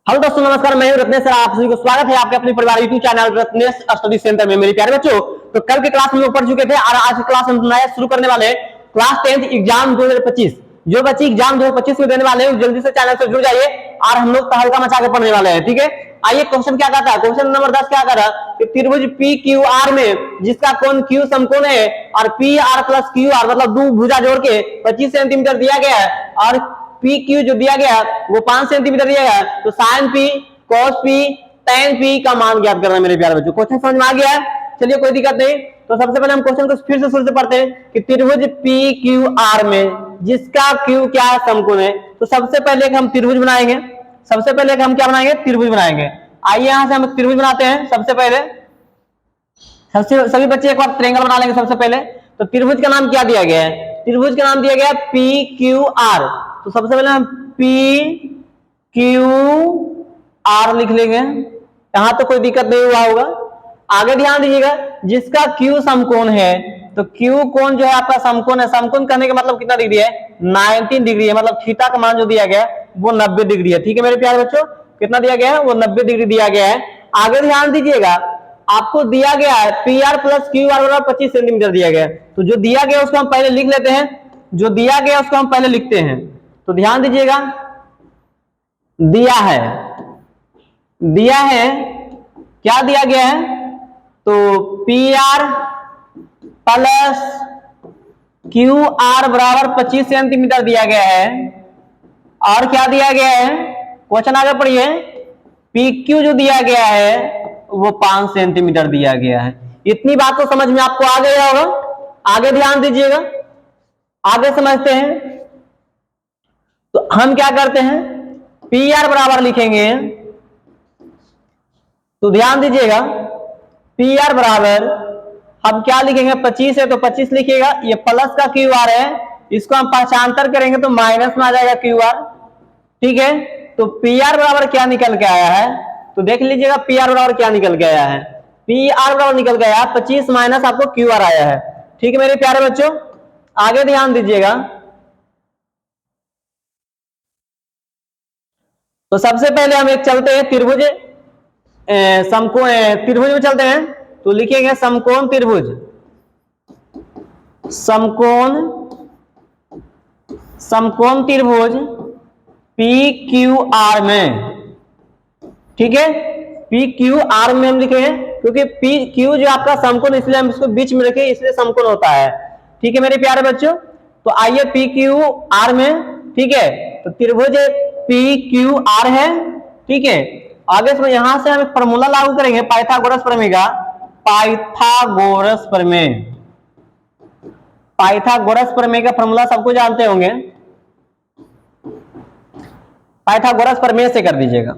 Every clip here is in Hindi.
हेलो दोस्तों, नमस्कार। मैं हूं रत्नेश सर, आप सभी को स्वागत है आपके अपने परिवार YouTube channel Ratnesh study centre में। मेरे प्यारे बच्चों, तो कल के क्लास में लोग पढ़ चुके थे और आज की क्लास हम नया शुरू करने वाले क्लास 10th एग्जाम 2025। जो बच्चे एग्जाम 2025 में देने वाले हैं जल्दी से चैनल से जुड़ जाइए और हम लोग तहलका मचा के पढ़ने वाले हैं, ठीक है। आइए, क्वेश्चन क्या कहता है। क्वेश्चन नंबर 10 क्या कह रहा है कि त्रिभुज पी क्यू आर में जिसका कोण क्यू समकोण है और P R plus Q R मतलब दो भुजा जोड़ के 25 सेंटीमीटर दिया गया है और पी क्यू जो दिया गया वो 5 सेंटीमीटर दिया गया, तो sine P cos P tan P का मान ज्ञात करना है। मेरे प्यारे बच्चों, क्वेश्चन समझ में आ गया है? चलिए, कोई दिक्कत नहीं। तो सबसे पहले हम क्वेश्चन को फिर से शुरू से पढ़ते हैं कि त्रिभुज पी क्यू आर में जिसका क्यू क्या है, समकोण है। तो सबसे पहले हम त्रिभुज बनाएंगे। सबसे पहले हम क्या बनाएंगे? त्रिभुज बनाएंगे। आइए यहां से हम त्रिभुज बनाते हैं। सबसे पहले सभी बच्चे एक बार ट्रायंगल बना लेंगे। सबसे पहले तो त्रिभुज का नाम क्या दिया गया है? त्रिभुज का नाम दिया गया है पी क्यू आर। तो सबसे पहले हम पी क्यू आर लिख लेंगे। यहां तो कोई दिक्कत नहीं हुआ होगा। आगे ध्यान दीजिएगा, जिसका क्यू समकोण है, तो क्यू कोण जो है आपका समकोण है। समकोण करने का मतलब कितना डिग्री है? 19 डिग्री है। मतलब थीटा का मान जो दिया गया है वो 90 डिग्री है, ठीक है मेरे प्यारे बच्चों। कितना दिया गया है? वो 90 डिग्री दिया गया है। आगे ध्यान दीजिएगा, आपको दिया गया है P R plus Q R बराबर 25 सेंटीमीटर दिया गया है। तो जो दिया गया उसको हम पहले लिख लेते हैं। जो दिया गया उसको हम पहले लिखते हैं। तो ध्यान दीजिएगा, दिया है क्या दिया गया है? तो P R plus Q R बराबर 25 सेंटीमीटर दिया गया है। और क्या दिया गया है? क्वेश्चन आगे पढ़िए। पी क्यू जो दिया गया है वो 5 सेंटीमीटर दिया गया है। इतनी बात तो समझ में आपको आ गया होगा। आगे ध्यान दीजिएगा, आगे समझते हैं। तो हम क्या करते हैं? पी आर बराबर लिखेंगे। तो ध्यान दीजिएगा, पी आर बराबर हम क्या लिखेंगे? 25 है तो 25 लिखिएगा। ये प्लस का क्यू आर है, इसको हम पक्षांतर करेंगे तो माइनस में आ जाएगा क्यू आर, ठीक है। तो पी आर बराबर क्या निकल के आया है? तो देख लीजिएगा पी आर बराबर क्या निकल के आया है। पी आर बराबर निकल के आया 25 माइनस आपको क्यू आर आया है, ठीक है मेरे प्यारे बच्चों। आगे ध्यान दीजिएगा, तो सबसे पहले हम एक चलते हैं त्रिभुज समकोण त्रिभुज में चलते हैं। तो लिखेंगे समकोण त्रिभुज, समकोण त्रिभुज पी क्यू आर में, ठीक है। पी क्यू आर में हम लिखेंगे क्योंकि पी क्यू जो आपका समकोण, इसलिए हम इसको बीच में रखें, इसलिए समकोण होता है, ठीक है मेरे प्यारे बच्चों। तो आइए पी क्यू आर में, ठीक है। तो त्रिभुज पी क्यू आर है, ठीक है। आगे से यहां से हम एक फॉर्मूला लागू करेंगे, पाइथागोरस प्रमेय का। पाइथागोरस प्रमेय, पाइथागोरस प्रमेय का फॉर्मूला सबको जानते होंगे। पाइथागोरस प्रमेय से कर दीजिएगा।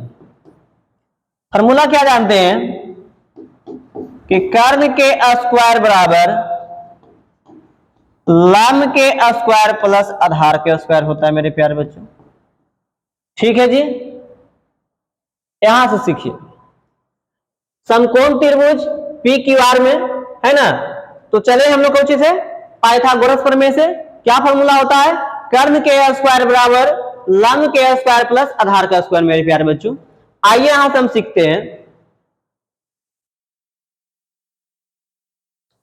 फॉर्मूला क्या जानते हैं कि कर्ण के स्क्वायर बराबर लंब के स्क्वायर प्लस आधार के स्क्वायर होता है मेरे प्यारे बच्चों, ठीक है जी। यहां से सीखिए, समकोण त्रिभुज पी क्यू आर में है ना। तो चले हम लोग कौन चीज से? पाइथागोरस प्रमेय से। क्या फॉर्मूला होता है? कर्ण के स्क्वायर बराबर लंब के स्क्वायर प्लस आधार का स्क्वायर मेरे प्यारे बच्चों। आइए यहां से हम सीखते हैं।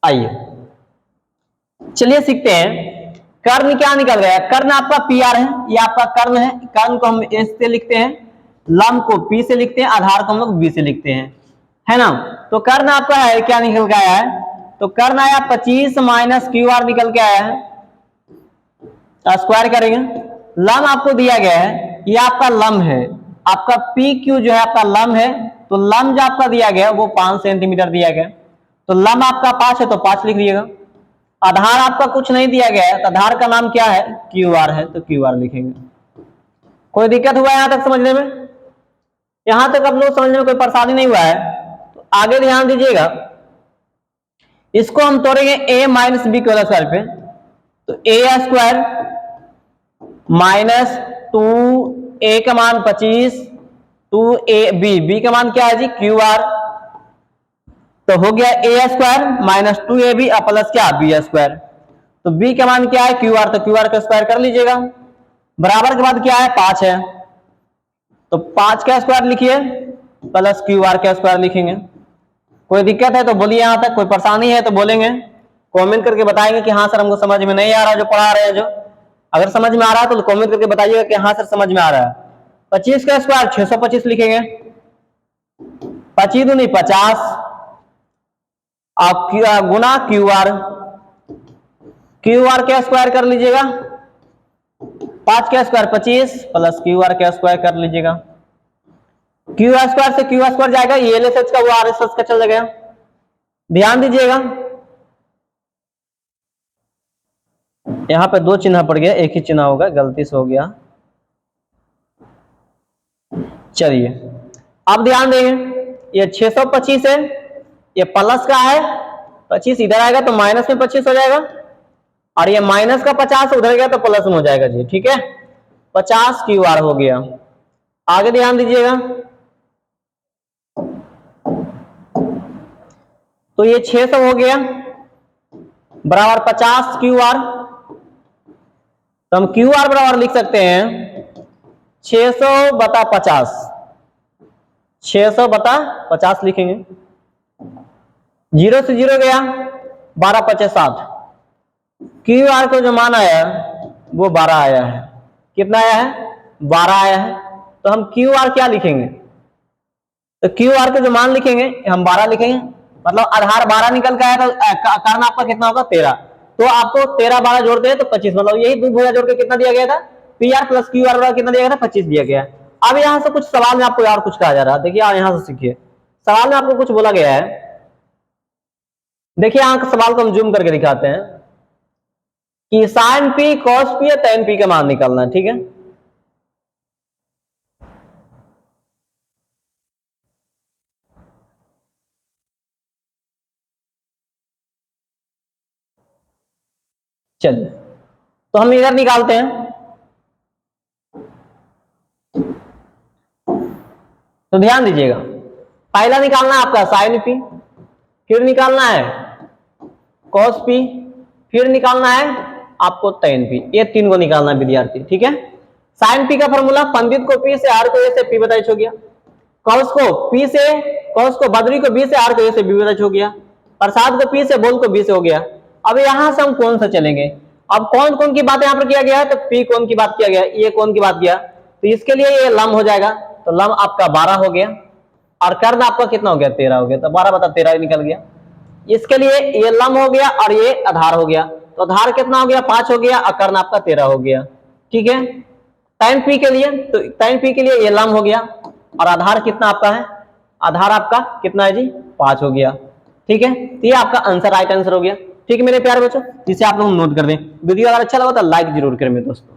आइए चलिए सीखते हैं। कर्ण क्या निकल गया? कर्ण आपका पी आर है, ये आपका कर्ण है। कर्ण को हम एस से लिखते हैं, लंब को पी से लिखते हैं, आधार को हम लोग बी से लिखते हैं, है ना। तो कर्ण आपका है क्या निकल के आया है? तो कर्ण आया 25 माइनस क्यू आर निकल के आया है। स्क्वायर करेंगे। लंब आपको दिया गया है, ये आपका लंब है। आपका पी क्यू जो है आपका लंब है, तो लंब जो आपका दिया गया वो 5 सेंटीमीटर दिया गया। तो लंब आपका 5 है तो 5 लिख लीजिएगा। आधार आपका कुछ नहीं दिया गया है, तो आधार का नाम क्या है? क्यू आर है, तो क्यू आर लिखेंगे। कोई दिक्कत हुआ यहां तक समझने में? यहां तक आप लोग समझने में कोई परेशानी नहीं हुआ है? तो आगे ध्यान दीजिएगा, इसको हम तोड़ेंगे a माइनस बी के स्क्वायर पे। तो a स्क्वायर माइनस 2a का मान 25, 2ab, b का मान क्या है जी? Q R. तो हो गया a square minus 2ab plus क्या? b square. तो b का मान क्या है? Q R. तो क्यू आर का स्क्वायर कर लीजिएगा। बराबर के बाद क्या है? 5 है। तो 5 का स्क्वायर लिखिए प्लस क्यू आर का स्क्वायर लिखेंगे। कोई दिक्कत है तो बोलिए, यहां तक कोई परेशानी है तो बोलेंगे, कमेंट करके बताएंगे कि हाँ सर हमको समझ में नहीं आ रहा जो पढ़ा रहे हैं। जो अगर समझ में आ रहा है तो कमेंट करके बताइएगा कि हाँ सर समझ में आ रहा है। 25 का स्क्वायर 625 लिखेंगे, 25 दूनी 50, आप गुना क्यू आर का स्क्वायर कर लीजिएगा, 5 का स्क्वायर 25 प्लस क्यू आर का स्क्वायर कर लीजिएगा। क्यू आर स्क्वायर से क्यू आर स्क्वायर जाएगा, ये एल एस एच का वो आर एस एच का चल जाएगा। ध्यान दीजिएगा यहां पे 2 चिन्ह पड़ गया, एक ही चिन्ह होगा, गलती से हो गया। चलिए अब ध्यान देंगे, ये 625 है, ये प्लस का है, 25 इधर आएगा तो माइनस में 25 हो जाएगा, और ये माइनस का 50 उधर गया तो प्लस में हो जाएगा जी। ठीक है, 50 क्यू आर हो गया। आगे ध्यान दीजिएगा, तो ये 600 हो गया बराबर 50 क्यू आर। तो हम क्यू आर बराबर लिख सकते हैं 600 बटा 50, 600 बटा 50 लिखेंगे। 0 से 0 गया, 12 5 60, क्यू आर को जो मान आया वो 12 आया है। कितना आया है? 12 आया है। तो हम क्यू आर क्या लिखेंगे? तो क्यू आर के जो मान लिखेंगे हम 12 लिखेंगे, मतलब आधार 12 निकल के आया तो कारण आपका कितना होगा? 13। तो आपको 13 12 जोड़ते हैं तो 25, मतलब यही दो भुजा जोड़ के कितना दिया गया था? P R plus Q R कितना दिया गया था? 25 दिया गया। अब यहाँ से कुछ सवाल में आपको यार कुछ कहा जा रहा है, देखिए यहाँ से सीखिए। सवाल में आपको कुछ बोला गया है, देखिए यहाँ सवाल को हम जूम करके दिखाते हैं कि साइन पी कॉस पी या टेन पी का मान निकालना है। ठीक है, चलिए तो हम इधर निकालते हैं। तो ध्यान दीजिएगा, पहला निकालना है आपका साइन पी, फिर निकालना है कॉस पी, फिर निकालना है आपको टेन पी। ये 3 को निकालना है विद्यार्थी। ठीक है, साइन पी का फॉर्मूला पंडित को पी से, आर को ए से, पी बताइए हो गया। कॉस को पी से, कॉस को बद्री को बी से, आर को ए से, बी बताइए हो गया। प्रसाद को पी से, बोल को बी से हो गया। अब यहां से हम कौन सा चलेंगे? अब कौन कौन की बात यहाँ पर किया गया है? तो पी कौन की बात किया गया, ये कौन की बात किया, तो इसके लिए ये लम हो जाएगा। तो लम आपका 12 हो गया, और कर्ण आपका कितना हो गया? 13 हो गया। तो 12 बता 13 निकल गया। इसके लिए ये लम हो गया और ये आधार हो गया। तो आधार कितना हो गया? 5 हो गया, और कर्ण आपका 13 हो गया। ठीक है, tan पी के लिए, तो tan पी के लिए ये लम हो गया, और आधार कितना आपका है? आधार आपका कितना है जी? 5 हो गया। ठीक है, तो ये आपका आंसर, राइट आंसर हो गया। ठीक है मेरे प्यारे बच्चों, जिसे आप लोग नोट कर दें। वीडियो अगर अच्छा लगा तो लाइक जरूर करें मेरे दोस्तों।